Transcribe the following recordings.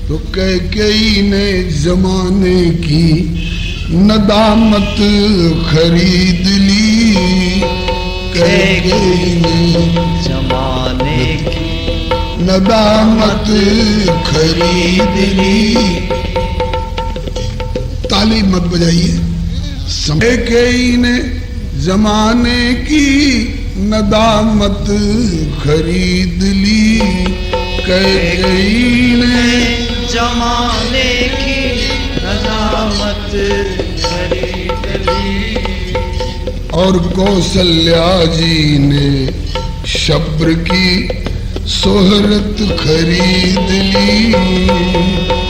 तो कैकेयी ने जमाने की नदामत खरीद ली। कैकेयी ने जमाने की नदामत खरीद ली। ताली मत बजाइए। कैकेयी ने जमाने की नदामत खरीद ली। कैकेयी ने जमाने की नदामत खरीद ली। और कौशल्या जी ने शब्र की सोहरत खरीद ली।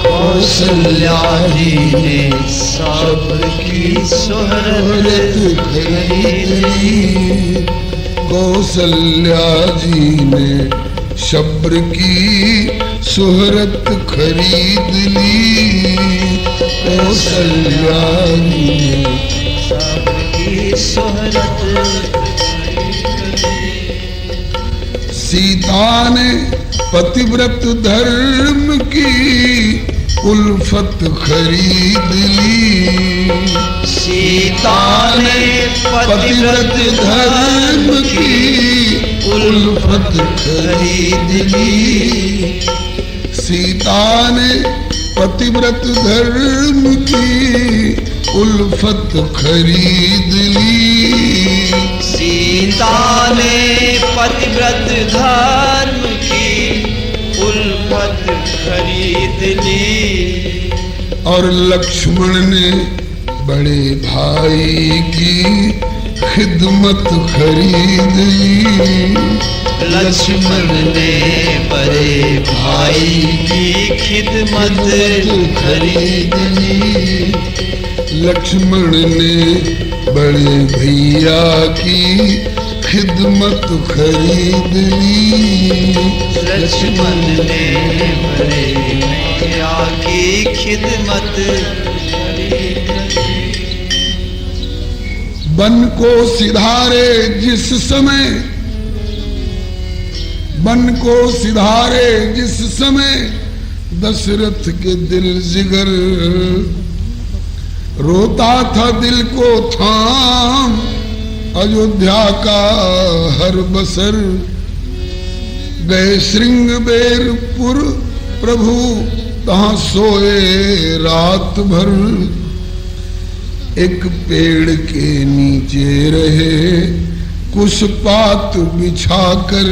कौशल्या जी ने शब्र की सोहरत खरीद ली। कौशल्या जी ने शब्र की सोहरत खरीद ली। कौशल्या जी ने शब्र की सोहरत खरीद ली। सीता ने पतिव्रत धर्म की उल्फत खरीद ली। सीता ने पतिव्रत धर्म की उल्फत खरीद ली। सीता ने पतिव्रत धर्म की उल्फत खरीद ली। सीता ने पतिव्रत धर्म की उल्फत खरीद ली। और लक्ष्मण ने बड़े भाई की खिदमत खरीद ली। लक्ष्मण ने बड़े भाई की खिदमत खरीद ली। लक्ष्मण ने बड़े भैया की खिदमत खरीद ली। लक्ष्मण ने बड़े भैया की खिदमत खरीद ली। बन को सिधारे जिस समय, बन को सिधारे जिस समय दशरथ के दिल जिगर, रोता था दिल को थाम अयोध्या का हर बसर। गए श्रृंगबेरपुर प्रभु तहां सोए रात भर। एक पेड़ के नीचे रहे कुछ पात बिछाकर।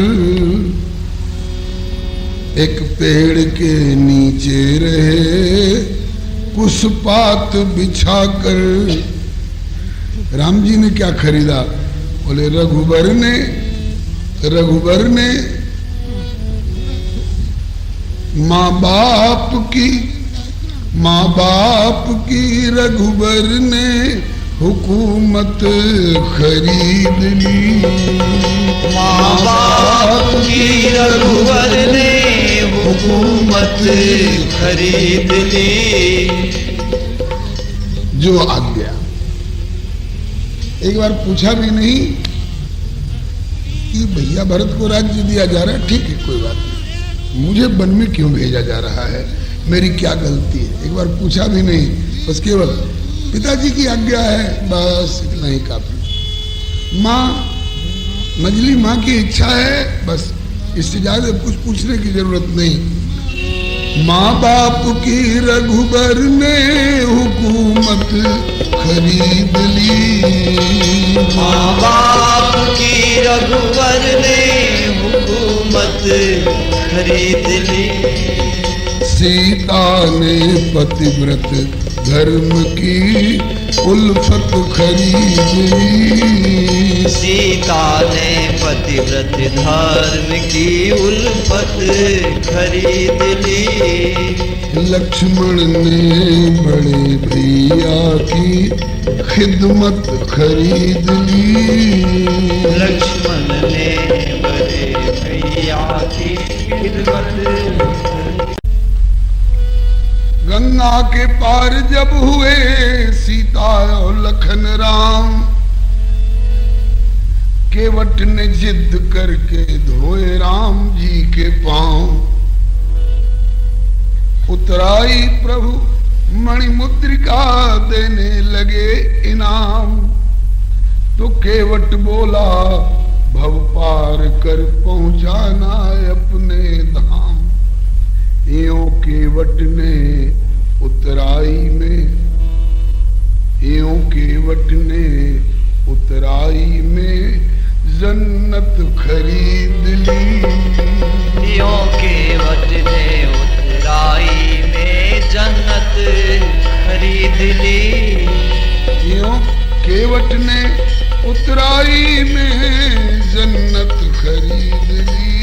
एक पेड़ के नीचे रहे कुछ पात बिछाकर। राम जी ने क्या खरीदा? बोले रघुबर ने माँ बाप की रघुबर ने हुकूमत खरीद ली। माँ बाप की रघुबर ने हुकूमत खरीद ली। जो आज्ञा, एक बार पूछा भी नहीं कि भैया भरत को राज्य दिया जा रहा है, ठीक है कोई बात नहीं, मुझे वन में क्यों भेजा जा रहा है, मेरी क्या गलती है, एक बार पूछा भी नहीं। बस केवल पिताजी की आज्ञा है, बस इतना ही काफी। माँ मजली माँ की इच्छा है, बस इससे ज्यादा कुछ पूछने की जरूरत नहीं। माँ बाप की रघुबर ने हुकूमत खरीद ली। माँ बाप की रघुबर ने हुकूमत खरीद ली। सीता ने पतिव्रत धर्म की उल्फत खरीद ली। सीता ने पतिव्रत धर्म की उल्फत खरीद ली। लक्ष्मण ने बड़े भैया की खिदमत खरीद ली। लक्ष्मण ने बड़े भैया की खिदमत। गंगा के पार जब हुए सीता और लखन राम, केवट ने जिद करके धोए राम जी के पांव। उतराई प्रभु मणिमुद्रिका देने लगे इनाम। तो केवट बोला भव पार कर पहुंचाना अपने धाम। यों केवट ने उतराई में, यों केवट ने उतराई में जन्नत खरीद ली। यों केवट ने उतराई में जन्नत खरीद ली। यों केवट ने उतराई में जन्नत खरीद ली।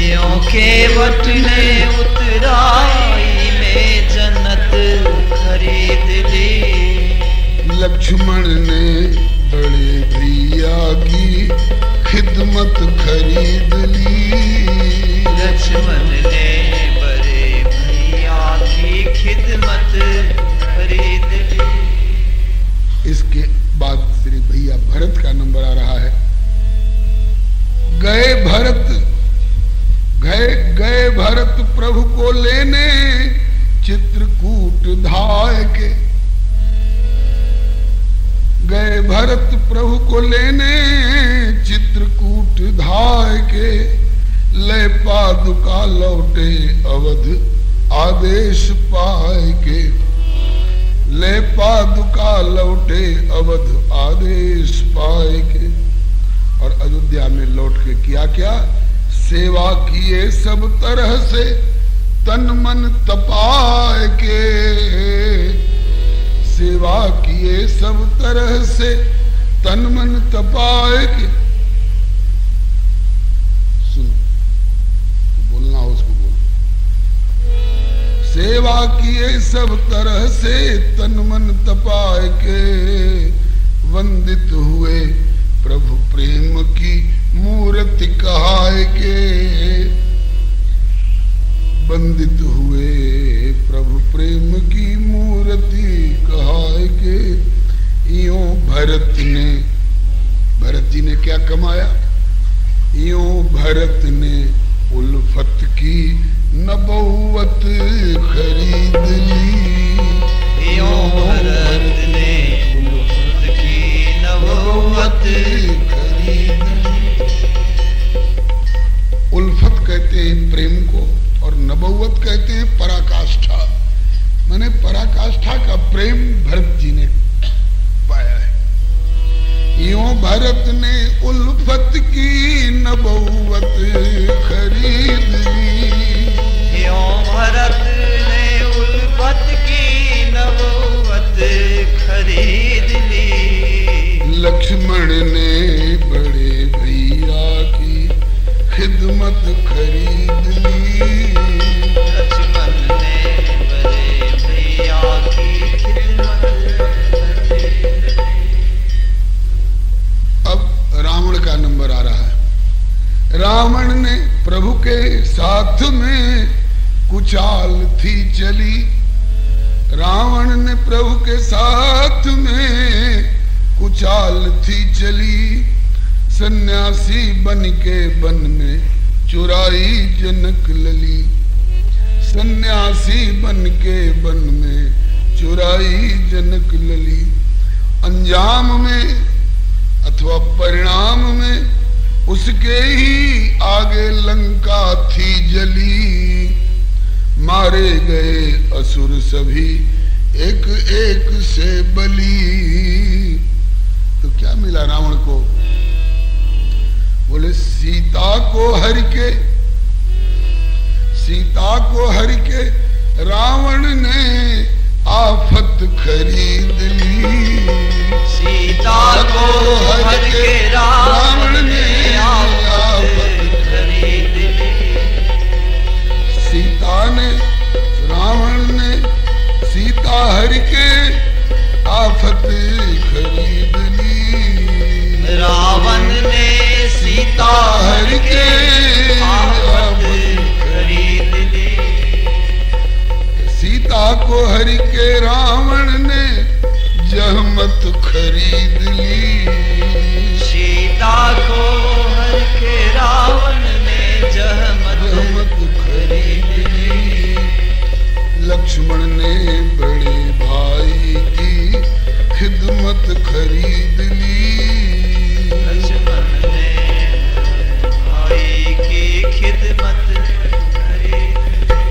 यों केवट ने उतराई में जन्नत खरीद ली। लक्ष्मण ने बड़े भैया की खिदमत खरीद ली। लक्ष्मण ने बड़े भैया की खिदमत खरीद ली। इसके बाद श्री भैया भरत का नंबर आ रहा है। गए भरत प्रभु को लेने चित्रकूट धाय के। गए भरत प्रभु को लेने चित्रकूट धाय के। ले पादुका लौटे अवध आदेश पाए के। ले पादुका लौटे अवध आदेश पाए के। और अयोध्या में लौट के किया क्या? सेवा किए सब तरह से तन मन तपाए के। सेवा किए सब तरह से तन मन तपाए के। सुनो, बोलना हो उसको बोलो। सेवा किए सब तरह से तन मन तपाए के। वंदित हुए प्रभु प्रेम की मूर्ति कहाए के। वंदित हुए प्रभु प्रेम की मूर्ति कहाए के। यों भरत जी ने क्या कमाया? यों भरत ने उल्फत की नबुव्वत खरीद ली। यों भरत ने उल्फत की नबुव्वत खरीद ली। उल्फत कहते हैं प्रेम को और नबुव्वत कहते हैं पराकाष्ठा। माने पराकाष्ठा का प्रेम भरत जी ने पाया है। यों भरत ने उल्फत की नबुव्वत खरीद ली। यों भरत ने उल्फत की नबुव्वत खरीद ली। लक्ष्मण ने बड़े भैया की खिदमत खरीद ली। लक्ष्मण ने बड़े भैया की खिदमत खरीद ली। अब रावण का नंबर आ रहा है। रावण ने प्रभु के साथ में कुचाल थी चली। रावण ने प्रभु के साथ में कुचाल थी चली। सन्यासी बन के वन में चुराई जनक लली। सन्यासी बन के वन में चुराई जनक लली। अंजाम में अथवा परिणाम में उसके ही आगे लंका थी जली। मारे गए असुर सभी एक एक से बली। तो क्या मिला रावण को? बोले सीता को हर के रावण ने आफत खरीद ली। सीता को हर के रावण ने आफत खरीद ली। सीता ने रावण ने सीता हर के आफत खरीद ली। रावण ने सीता हर के आफत खरीद ली। सीता को हर के रावण ने जहमत खरीद ली। सीता को हर के रावण ने जहमत खरीद ली। लक्ष्मण ने बड़े भाई की खिदमत खरीद ली। लक्ष्मण ने भाई की खिदमत खरीद ली।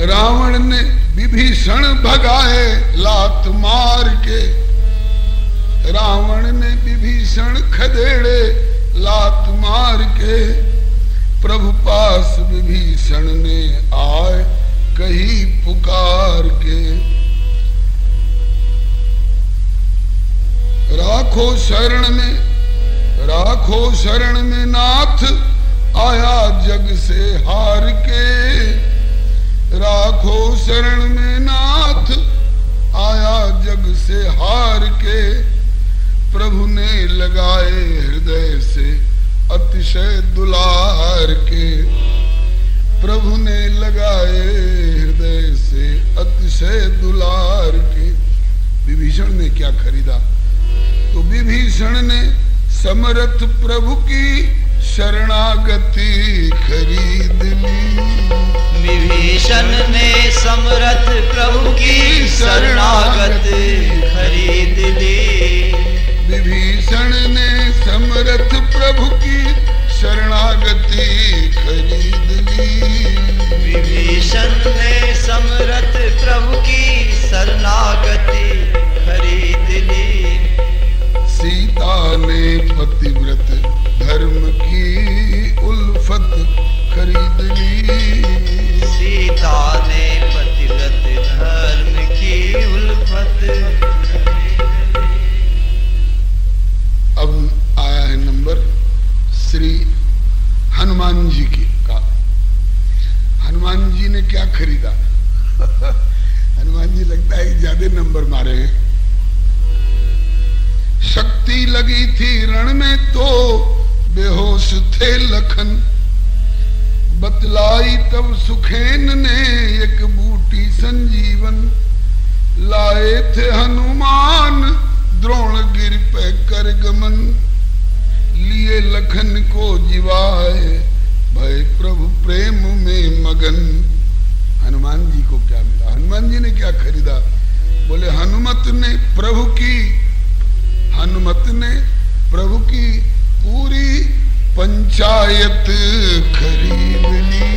रावण ने विभीषण भगाए लात मार के, रावण ने विभीषण खदेड़े लात मार के। प्रभु पास विभीषण ने आए कही पुकार के। राखो शरण में नाथ आया जग से हार के। राखो शरण में नाथ आया जग से हार के। प्रभु ने लगाए हृदय से अतिशय दुलार के। प्रभु ने लगाए हृदय से अतिशय दुलार के। विभीषण ने क्या खरीदा? तो विभीषण ने समर्थ प्रभु की शरणागति खरीद ली। विभीषण ने समर्थ प्रभु की शरणागति खरीद ली। विभीषण ने समर्थ प्रभु की शरणागति खरीद ली। विभीषण ने समर्थ प्रभु की शरणागति खरीद ली। सीता ने पतिव्रत धर्म की उल्फत खरीद ली। सीता ने पतिव्रत धर्म की उल्फत खरीद ली। अब आया है नंबर श्री हनुमान जी की का। हनुमान जी ने क्या खरीदा? हनुमान जी लगता है कि ज्यादा नंबर मारे हैं। शक्ति लगी थी रण में तो बेहोश थे लखन। बतलाई तब सुखेन ने एक बूटी संजीवन। लाए थे हनुमान द्रोण गिर पे कर गमन। लिए लखन को जिवाए भय प्रभु प्रेम में मगन। हनुमान जी को क्या मिला? हनुमान जी ने क्या खरीदा? बोले हनुमत ने प्रभु की पूरी पंचायत खरीद ली।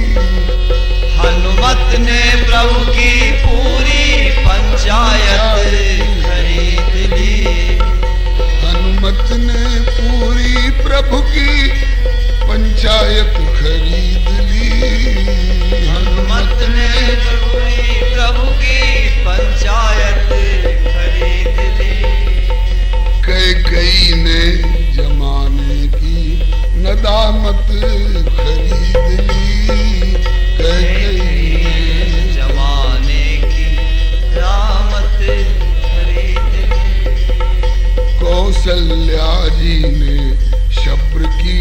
हनुमत ने प्रभु की पूरी पंचायत खरीद ली। हनुमत ने पूरी प्रभु की पंचायत खरीद ली। हनुमत ने पूरी प्रभु की पंचायत खरीद ली। कई ने जमाने की नदामत खरीद ली। कई जमाने की रामत खरीद ली। कौशल्या जी ने शब्र की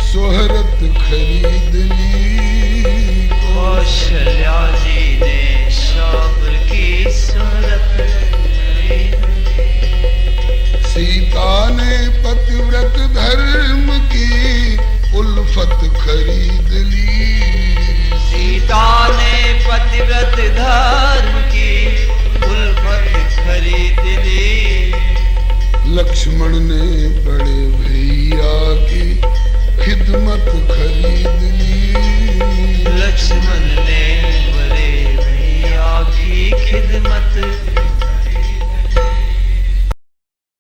सोहरत खरीद ली। कौशल्या जी ने शब्र की सोहरत खरीद ली। सीता ने पतिव्रत धर्म की उल्फत खरीद ली। सीता ने पतिव्रत धर्म की उल्फत खरीद ली। लक्ष्मण ने बड़े भैया की खिदमत खरीद ली। लक्ष्मण ने बड़े भैया की खिदमत